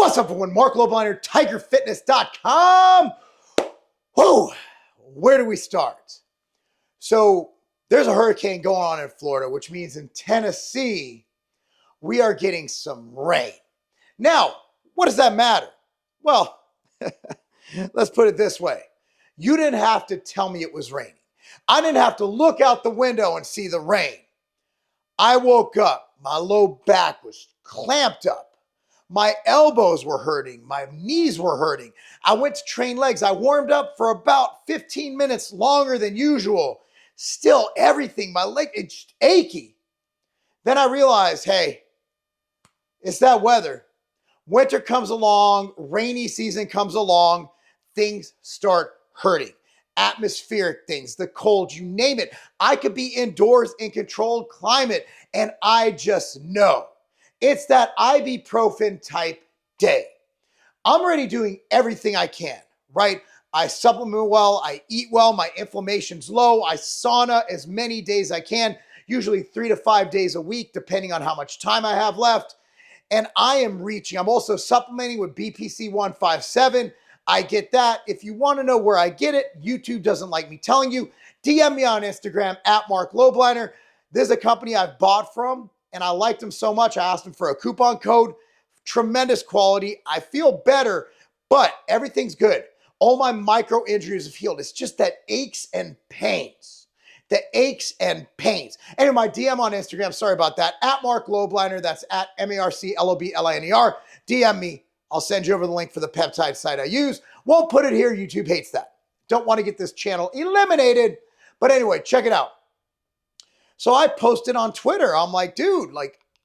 What's up, everyone? Marc Lobliner, TigerFitness.com. Whoa, where do we start? So there's a hurricane going on in Florida, which means in Tennessee, we are getting some rain. Now, what does that matter? Well, let's put it this way. You didn't have to tell me it was raining. I didn't have to look out the window and see the rain. I woke up, my low back was clamped up. My elbows were hurting. My knees were hurting. I went to train legs. I warmed up for about 15 minutes longer than usual. Still everything, my leg, it's achy. Then I realized, hey, it's that weather. Winter comes along, rainy season comes along, things start hurting. Atmospheric things, the cold, you name it. I could be indoors in controlled climate and I just know. It's that ibuprofen type day. I'm already doing everything I can, right? I supplement well, I eat well, my inflammation's low, I sauna as many days I can, usually 3 to 5 days a week, depending on how much time I have left. And I am reaching. I'm also supplementing with BPC 157. I get that. If you want to know where I get it, YouTube doesn't like me telling you. DM me on Instagram at Marc Lobliner. This is a company I've bought from, and I liked them so much, I asked them for a coupon code. Tremendous quality. I feel better, but everything's good. All my micro injuries have healed. It's just that aches and pains. The aches and pains. Anyway, my DM on Instagram, sorry about that, at Marc Lobliner. That's at MarcLobliner. DM me. I'll send you over the link for the peptide site I use. Won't put it here. YouTube hates that. Don't want to get this channel eliminated. But anyway, check it out. So I posted on Twitter. I'm like, dude,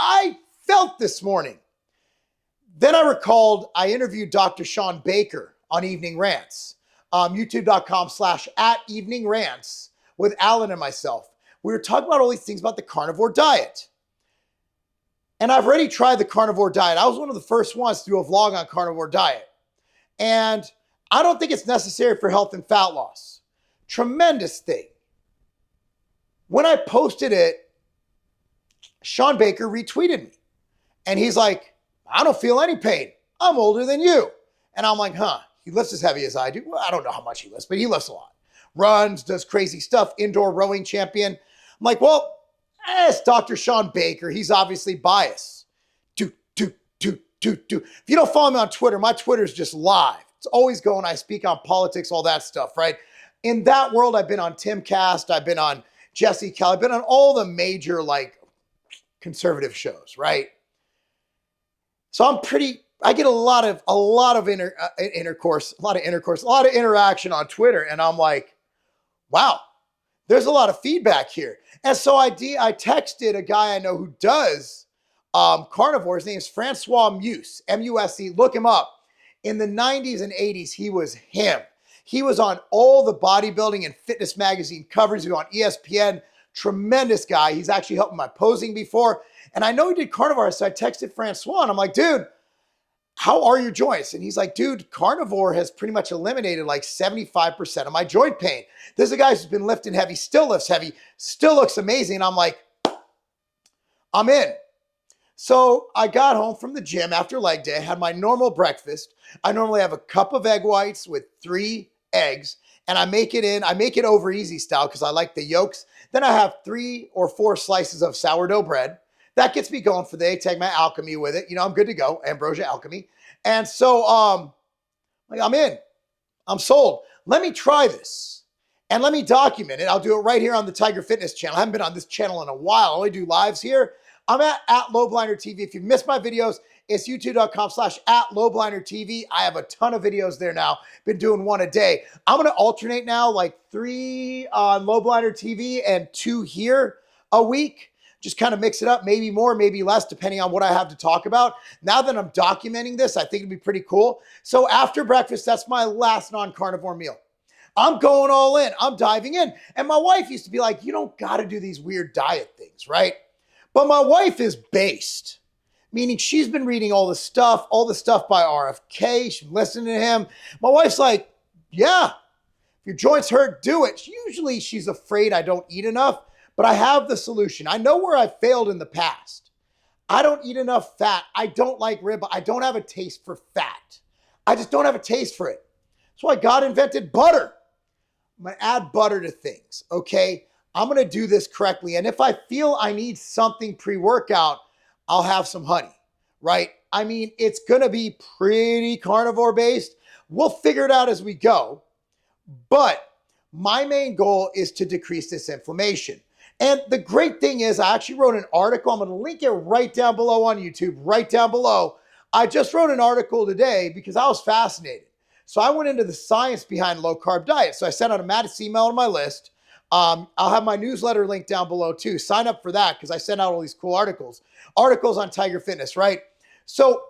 I felt this morning. Then I recalled I interviewed Dr. Sean Baker on Evening Rants, youtube.com/@eveningrants with Alan and myself. We were talking about all these things about the carnivore diet. And I've already tried the carnivore diet. I was one of the first ones to do a vlog on carnivore diet. And I don't think it's necessary for health and fat loss. Tremendous thing. When I posted it, Sean Baker retweeted me. And he's like, I don't feel any pain. I'm older than you. And I'm like, he lifts as heavy as I do. Well, I don't know how much he lifts, but he lifts a lot. Runs, does crazy stuff, indoor rowing champion. I'm like, well, it's Dr. Sean Baker. He's obviously biased. If you don't follow me on Twitter, my Twitter is just live. It's always going. I speak on politics, all that stuff, right? In that world, I've been on Timcast. I've been on Jesse Kelly. I've been on all the major conservative shows, right? So I get a lot of intercourse, a lot of interaction on Twitter. And I'm like, wow, there's a lot of feedback here. And so I texted a guy I know who does carnivore. His name is Francois Muse, M-U-S-E. Look him up. In the 90s and 80s, he was him. He was on all the bodybuilding and fitness magazine covers. He was on ESPN. Tremendous guy. He's actually helped my posing before. And I know he did carnivore. So I texted Francois and I'm like, dude, how are your joints? And he's like, dude, carnivore has pretty much eliminated 75% of my joint pain. This is a guy who's been lifting heavy, still lifts heavy, still looks amazing. And I'm like, I'm in. So I got home from the gym after leg day, had my normal breakfast. I normally have a cup of egg whites with 3 eggs, and I make it over easy style because I like the yolks. Then I have 3 or 4 slices of sourdough bread. That gets me going for the day. Take my alchemy with it. I'm good to go. Ambrosia alchemy. And so I'm in. I'm sold. Let me try this. And let me document it. I'll do it right here on the Tiger Fitness channel. I haven't been on this channel in a while. I only do lives here. I'm at Lobliner TV. If you've missed my videos, it's youtube.com/@Lobliner TV. I have a ton of videos there now. Been doing 1 a day. I'm going to alternate now 3 on Lobliner TV and 2 here a week. Just kind of mix it up, maybe more, maybe less, depending on what I have to talk about. Now that I'm documenting this, I think it'd be pretty cool. So after breakfast, that's my last non-carnivore meal. I'm going all in. I'm diving in. And my wife used to be like, you don't got to do these weird diet things, right? But my wife is based, meaning she's been reading all the stuff by RFK. She's listening to him. My wife's like, yeah, if your joints hurt, do it. Usually she's afraid I don't eat enough. But I have the solution. I know where I failed in the past. I don't eat enough fat. I don't like rib. I don't have a taste for fat. I just don't have a taste for it. That's why God invented butter. I'm going to add butter to things, okay? I'm going to do this correctly. And if I feel I need something pre-workout, I'll have some honey, right? I mean, it's going to be pretty carnivore based. We'll figure it out as we go. But my main goal is to decrease this inflammation. And the great thing is I actually wrote an article. I'm going to link it right down below on YouTube, right down below. I just wrote an article today because I was fascinated. So I went into the science behind low carb diet. So I sent out a Mattis email on my list. I'll have my newsletter link down below too. Sign up for that because I send out all these cool articles on Tiger Fitness, right? So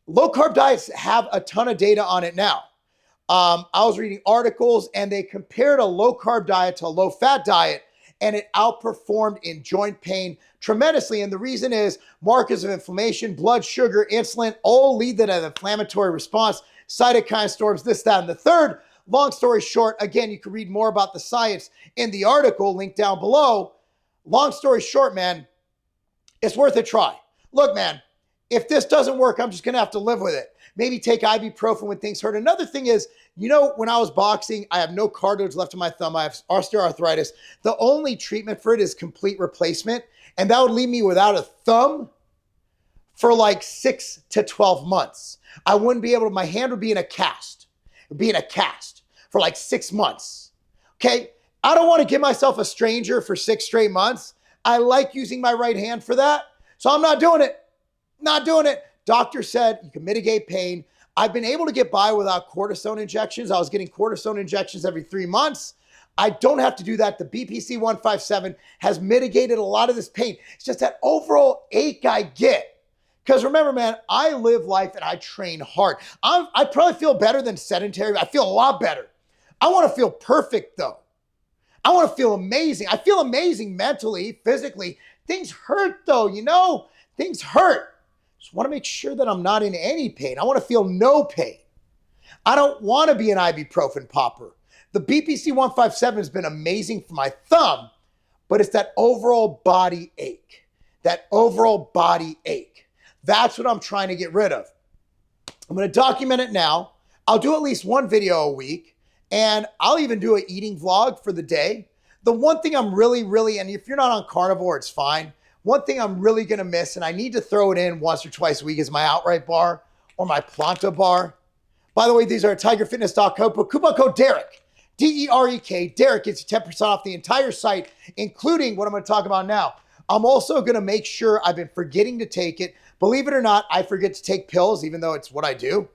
low carb diets have a ton of data on it now. I was reading articles and they compared a low carb diet to a low fat diet, and it outperformed in joint pain tremendously. And the reason is markers of inflammation, blood sugar, insulin, all lead to an inflammatory response, cytokine storms, this, that, and the third. Long story short, again, you can read more about the science in the article linked down below. Long story short, man, it's worth a try. Look, man, if this doesn't work, I'm just going to have to live with it. Maybe take ibuprofen when things hurt. Another thing is, you know, when I was boxing, I have no cartilage left in my thumb. I have osteoarthritis. The only treatment for it is complete replacement. And that would leave me without a thumb for like 6 to 12 months. I wouldn't be able to, my hand would be in a cast. It would be in a cast for like 6 months. Okay? I don't want to give myself a stranger for 6 straight months. I like using my right hand for that. So I'm not doing it. Not doing it. Doctor said you can mitigate pain. I've been able to get by without cortisone injections. I was getting cortisone injections every 3 months. I don't have to do that. The BPC 157 has mitigated a lot of this pain. It's just that overall ache I get. Because remember, man, I live life and I train hard. I probably feel better than sedentary. I feel a lot better. I want to feel perfect though. I want to feel amazing. I feel amazing mentally, physically. Things hurt though, you know? Things hurt. Just want to make sure that I'm not in any pain. I want to feel no pain. I don't want to be an ibuprofen popper. The BPC 157 has been amazing for my thumb, but it's that overall body ache. That overall body ache. That's what I'm trying to get rid of. I'm going to document it now. I'll do at least one video a week, and I'll even do an eating vlog for the day. The one thing I'm really, and if you're not on carnivore, it's fine. One thing I'm really going to miss, and I need to throw it in once or twice a week, is my outright bar or my Planta bar. By the way, these are at tigerfitness.co. But coupon code Derek, D-E-R-E-K. Derek gets you 10% off the entire site, including what I'm going to talk about now. I'm also going to make sure, I've been forgetting to take it. Believe it or not, I forget to take pills, even though it's what I do.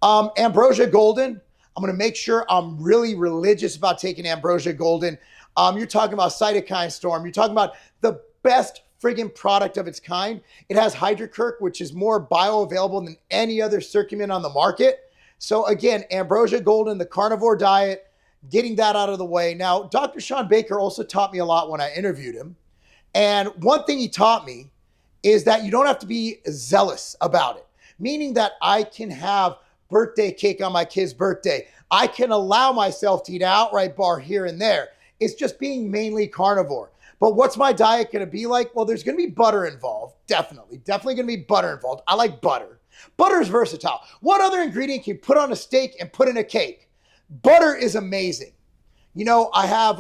Ambrosia Golden. I'm going to make sure I'm really religious about taking Ambrosia Golden. You're talking about cytokine storm. You're talking about the best friggin' product of its kind. It has Hydrocurc, which is more bioavailable than any other curcumin on the market. So again, Ambrosia Golden, the carnivore diet, getting that out of the way. Now, Dr. Sean Baker also taught me a lot when I interviewed him. And one thing he taught me is that you don't have to be zealous about it, meaning that I can have birthday cake on my kid's birthday. I can allow myself to eat an outright bar here and there. It's just being mainly carnivore. But what's my diet going to be like? Well, there's going to be butter involved. Definitely going to be butter involved. I like butter. Butter is versatile. What other ingredient can you put on a steak and put in a cake? Butter is amazing. You know, I have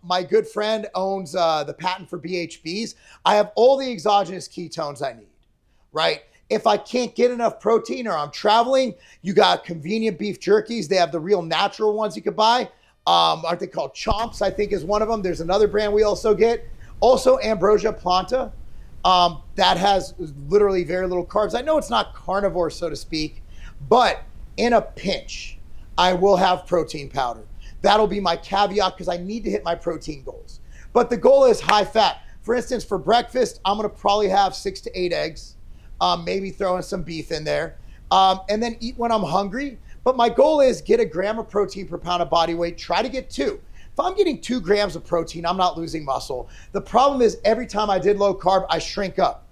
my good friend owns the patent for BHBs. I have all the exogenous ketones I need, right? If I can't get enough protein or I'm traveling, you got convenient beef jerkies. They have the real natural ones you could buy. Aren't they called Chomps, I think is one of them. There's another brand we also get. Also Ambrosia Planta. That has literally very little carbs. I know it's not carnivore, so to speak, but in a pinch, I will have protein powder. That'll be my caveat because I need to hit my protein goals. But the goal is high fat. For instance, for breakfast, I'm going to probably have 6 to 8 eggs, maybe throw in some beef in there, and then eat when I'm hungry. But my goal is get a gram of protein per pound of body weight. Try to get 2. If I'm getting 2 grams of protein, I'm not losing muscle. The problem is every time I did low carb, I shrink up,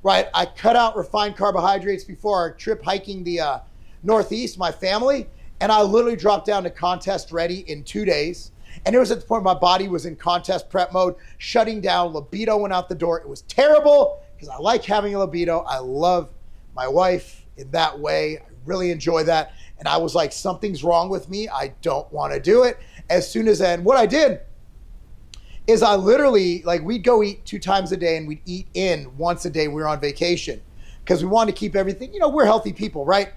right? I cut out refined carbohydrates before our trip hiking the Northeast, my family, and I literally dropped down to contest ready in 2 days. And it was at the point my body was in contest prep mode, shutting down. Libido went out the door. It was terrible. because I like having a libido. I love my wife in that way. I really enjoy that. And I was like, something's wrong with me. I don't want to do it. As soon as then, what I did is I literally, like, we'd go eat 2 times a day and we'd eat in once a day. We were on vacation because we wanted to keep everything, we're healthy people, right?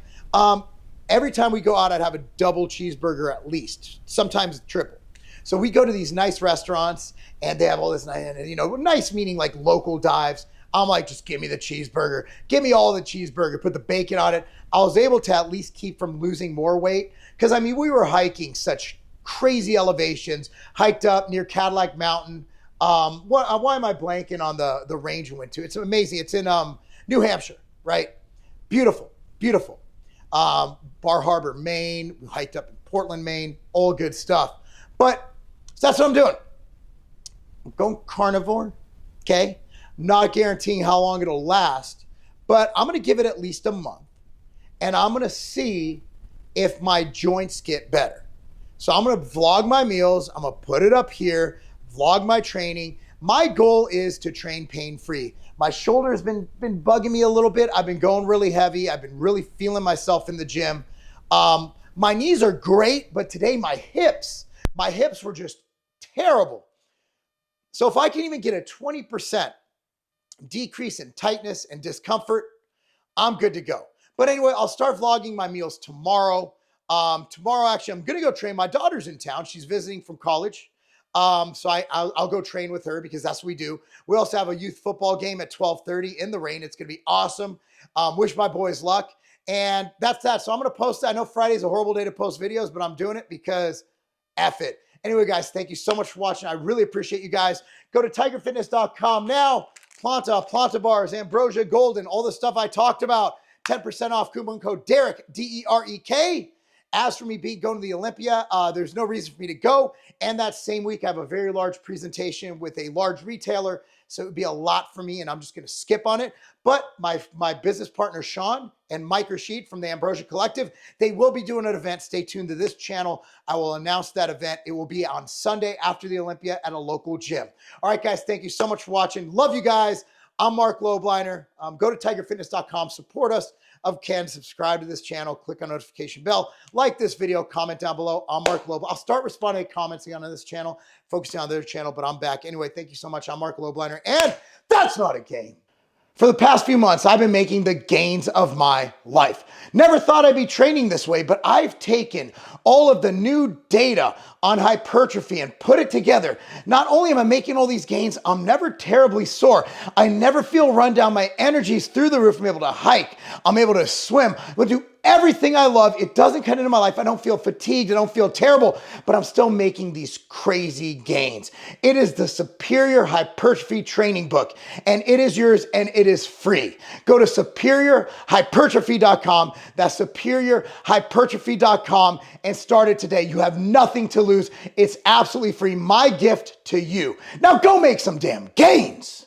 Every time we go out, I'd have a double cheeseburger at least, sometimes triple. So we go to these nice restaurants and they have all this, nice meaning like local dives. I'm like, just give me the cheeseburger. Give me all the cheeseburger. Put the bacon on it. I was able to at least keep from losing more weight because, we were hiking such crazy elevations, hiked up near Cadillac Mountain. Why am I blanking on the range we went to? It's amazing. It's in New Hampshire, right? Beautiful, beautiful. Bar Harbor, Maine. We hiked up in Portland, Maine. All good stuff. But so that's what I'm doing. I'm going carnivore, okay? Not guaranteeing how long it'll last, but I'm going to give it at least a month. And I'm going to see if my joints get better. So I'm going to vlog my meals. I'm going to put it up here, vlog my training. My goal is to train pain-free. My shoulder's been bugging me a little bit. I've been going really heavy. I've been really feeling myself in the gym. My knees are great, but today my hips were just terrible. So if I can even get a 20% decrease in tightness and discomfort, I'm good to go. But anyway, I'll start vlogging my meals tomorrow. Tomorrow, actually, I'm going to go train. My daughter's in town. She's visiting from college. So I'll go train with her because that's what we do. We also have a youth football game at 12:30 in the rain. It's going to be awesome. Wish my boys luck. And that's that. So I'm going to post it. I know Friday's a horrible day to post videos, but I'm doing it because F it. Anyway, guys, thank you so much for watching. I really appreciate you guys. Go to tigerfitness.com now. Planta bars, Ambrosia, Golden, all the stuff I talked about. 10% off, coupon code Derek, D-E-R-E-K. As for me going to the Olympia, there's no reason for me to go. And that same week, I have a very large presentation with a large retailer. So it would be a lot for me, and I'm just going to skip on it. But my business partner, Sean, and Mike Rashid from the Ambrosia Collective, they will be doing an event. Stay tuned to this channel. I will announce that event. It will be on Sunday after the Olympia at a local gym. All right, guys, thank you so much for watching. Love you guys. I'm Marc Lobliner. Go to tigerfitness.com. Support us. Subscribe to this channel. Click on notification bell. Like this video. Comment down below. I'm Marc Lobliner. I'll start responding to comments again on this channel, focusing on their channel, but I'm back. Anyway, thank you so much. I'm Marc Lobliner, and that's not a game. For the past few months, I've been making the gains of my life. Never thought I'd be training this way, but I've taken all of the new data on hypertrophy and put it together. Not only am I making all these gains, I'm never terribly sore. I never feel run down. My energy's through the roof. I'm able to hike. I'm able to swim. I'm able to do everything I love. It doesn't cut into my life. I don't feel fatigued. I don't feel terrible, but I'm still making these crazy gains. It is the Superior Hypertrophy Training Book, and it is yours, and it is free. Go to superiorhypertrophy.com. That's superiorhypertrophy.com and start it today. You have nothing to lose. It's absolutely free. My gift to you. Now go make some damn gains.